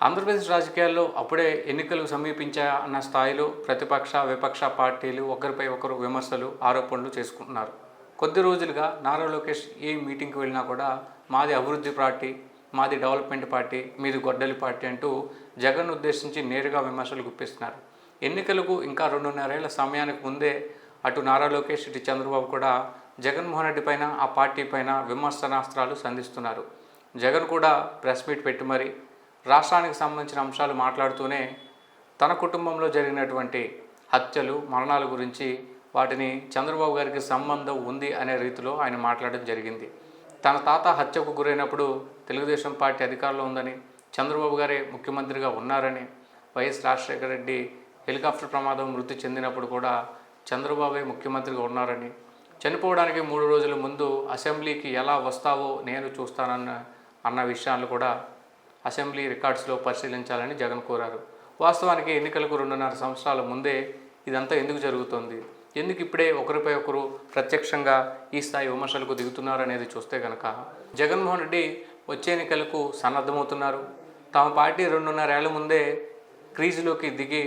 ఆంధ్రప్రదేశ్ రాజకీయాల్లో అప్పుడే ఎన్నికలు సమీపించాయా అన్న స్థాయిలో ప్రతిపక్ష విపక్ష పార్టీలు ఒకరిపై ఒకరు విమర్శలు ఆరోపణలు చేసుకుంటున్నారు. కొద్ది రోజులుగా నారా లోకేష్ ఏ మీటింగ్కి వెళ్ళినా కూడా మాది అభివృద్ధి పార్టీ, మాది డెవలప్మెంట్ పార్టీ, మీది గొడ్డలి పార్టీ అంటూ జగన్ ఉద్దేశించి నేరుగా విమర్శలు గుప్పిస్తున్నారు. ఎన్నికలకు ఇంకా 2.5 ఏళ్ల సమయానికి ముందే అటు నారా లోకేష్ ఇటు చంద్రబాబు కూడా జగన్మోహన్ రెడ్డి పైన ఆ పార్టీ పైన విమర్శనాస్త్రాలు సంధిస్తున్నారు. జగన్ కూడా ప్రెస్ మీట్ పెట్టి మరి రాష్ట్రానికి సంబంధించిన అంశాలు మాట్లాడుతూనే తన కుటుంబంలో జరిగినటువంటి హత్యలు మరణాల గురించి వాటిని చంద్రబాబు గారికి సంబంధం ఉంది అనే రీతిలో ఆయన మాట్లాడడం జరిగింది. తన తాత హత్యకు గురైనప్పుడు తెలుగుదేశం పార్టీ అధికారంలో ఉందని, చంద్రబాబు గారే ముఖ్యమంత్రిగా ఉన్నారని, వైఎస్ రాజశేఖర రెడ్డి హెలికాప్టర్ ప్రమాదం మృతి చెందినప్పుడు కూడా చంద్రబాబే ముఖ్యమంత్రిగా ఉన్నారని, చనిపోవడానికి 3 రోజుల ముందు అసెంబ్లీకి ఎలా వస్తావో నేను చూస్తానన్న విషయాలు కూడా అసెంబ్లీ రికార్డ్స్లో పరిశీలించాలని జగన్ కోరారు. వాస్తవానికి ఎన్నికలకు 2.5 సంవత్సరాల ముందే ఇదంతా ఎందుకు జరుగుతోంది, ఎందుకు ఇప్పుడే ఒకరిపై ఒకరు ప్రత్యక్షంగా ఈ స్థాయి విమర్శలకు దిగుతున్నారు అనేది చూస్తే కనుక జగన్మోహన్ రెడ్డి వచ్చే ఎన్నికలకు సన్నద్ధమవుతున్నారు. తమ పార్టీ 2.5 ఏళ్ల ముందే క్రీజులోకి దిగి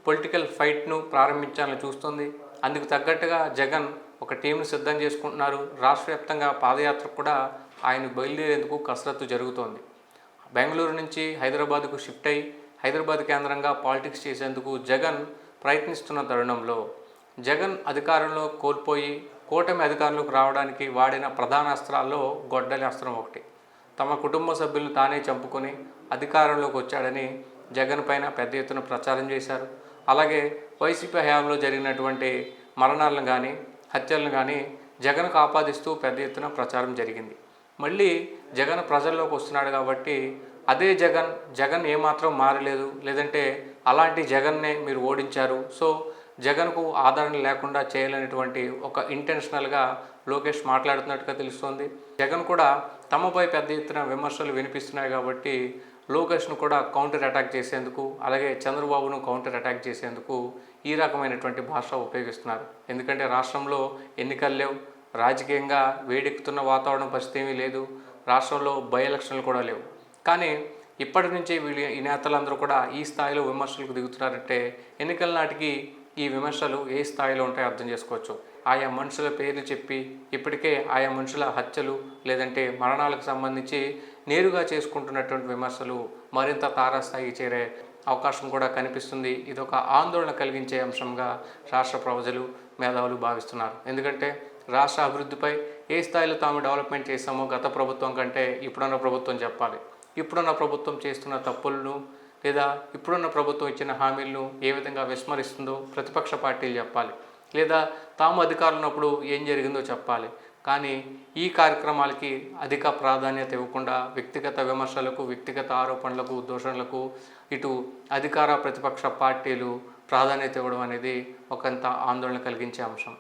పొలిటికల్ ఫైట్ను ప్రారంభించాలని చూస్తుంది. అందుకు తగ్గట్టుగా జగన్ ఒక టీంను సిద్ధం చేసుకుంటున్నారు. రాష్ట్ర వ్యాప్తంగా పాదయాత్ర కూడా ఆయన బయలుదేరేందుకు కసరత్తు జరుగుతోంది. బెంగళూరు నుంచి హైదరాబాద్కు షిఫ్ట్ అయ్యి హైదరాబాద్ కేంద్రంగా పాలిటిక్స్ చేసేందుకు జగన్ ప్రయత్నిస్తున్న తరుణంలో జగన్ అధికారంలో కోల్పోయి కూటమి అధికారంలోకి రావడానికి వాడిన ప్రధాన అస్త్రాల్లో గొడ్డలి అస్త్రం ఒకటి. తమ కుటుంబ సభ్యులను తానే చంపుకొని అధికారంలోకి వచ్చాడని జగన్ పైన పెద్ద ఎత్తున ప్రచారం చేశారు. అలాగే వైసీపీ హయాంలో జరిగినటువంటి మరణాలను కానీ హత్యలను కానీ జగన్కు ఆపాదిస్తూ పెద్ద ఎత్తున ప్రచారం జరిగింది. మళ్ళీ జగన్ ప్రజల్లోకి వస్తున్నాడు కాబట్టి అదే జగన్ ఏమాత్రం మారలేదు, లేదంటే అలాంటి జగన్నే మీరు ఓడించారు, సో జగన్కు ఆదరణ లేకుండా చేయాలనేటువంటి ఒక ఇంటెన్షనల్గా లోకేష్ మాట్లాడుతున్నట్టుగా తెలుస్తోంది. జగన్ కూడా తమపై పెద్ద ఎత్తున విమర్శలు వినిపిస్తున్నాయి కాబట్టి లోకేష్ను కూడా కౌంటర్ అటాక్ చేసేందుకు, అలాగే చంద్రబాబును కౌంటర్ అటాక్ చేసేందుకు ఈ రకమైనటువంటి భాష ఉపయోగిస్తున్నారు. ఎందుకంటే రాష్ట్రంలో ఎన్నికలు లేవు, రాజకీయంగా వేడెక్కుతున్న వాతావరణం పరిస్థితి ఏమీ లేదు, రాష్ట్రంలో బై ఎలక్షన్లు కూడా లేవు. కానీ ఇప్పటి నుంచే ఈ నేతలందరూ కూడా ఈ స్థాయిలో విమర్శలకు దిగుతున్నారంటే ఎన్నికల నాటికి ఈ విమర్శలు ఏ స్థాయిలో ఉంటాయో అర్థం చేసుకోవచ్చు. ఆయా మనుషుల పేర్లు చెప్పి ఇప్పటికే ఆయా మనుషుల హత్యలు లేదంటే మరణాలకు సంబంధించి నేరుగా చేసుకుంటున్నటువంటి విమర్శలు మరింత తారాస్థాయికి చేరే అవకాశం కూడా కనిపిస్తుంది. ఇది ఒక ఆందోళన కలిగించే అంశంగా రాష్ట్ర ప్రజలు మేధావులు భావిస్తున్నారు. ఎందుకంటే రాష్ట్ర అభివృద్ధిపై ఏ స్థాయిలో తాము డెవలప్మెంట్ చేస్తామో గత ప్రభుత్వం కంటే ఇప్పుడున్న ప్రభుత్వం చెప్పాలి. ఇప్పుడున్న ప్రభుత్వం చేస్తున్న తప్పులను లేదా ఇప్పుడున్న ప్రభుత్వం ఇచ్చిన హామీలను ఏ విధంగా విస్మరిస్తుందో ప్రతిపక్ష పార్టీలు చెప్పాలి, లేదా తాము అధికారులు ఉన్నప్పుడు ఏం జరిగిందో చెప్పాలి. కానీ ఈ కార్యక్రమాలకి అధిక ప్రాధాన్యత ఇవ్వకుండా వ్యక్తిగత విమర్శలకు, వ్యక్తిగత ఆరోపణలకు, దూషణలకు ఇటు అధికార ప్రతిపక్ష పార్టీలు ప్రాధాన్యత ఇవ్వడం అనేది ఒకంత ఆందోళన కలిగించే అంశం.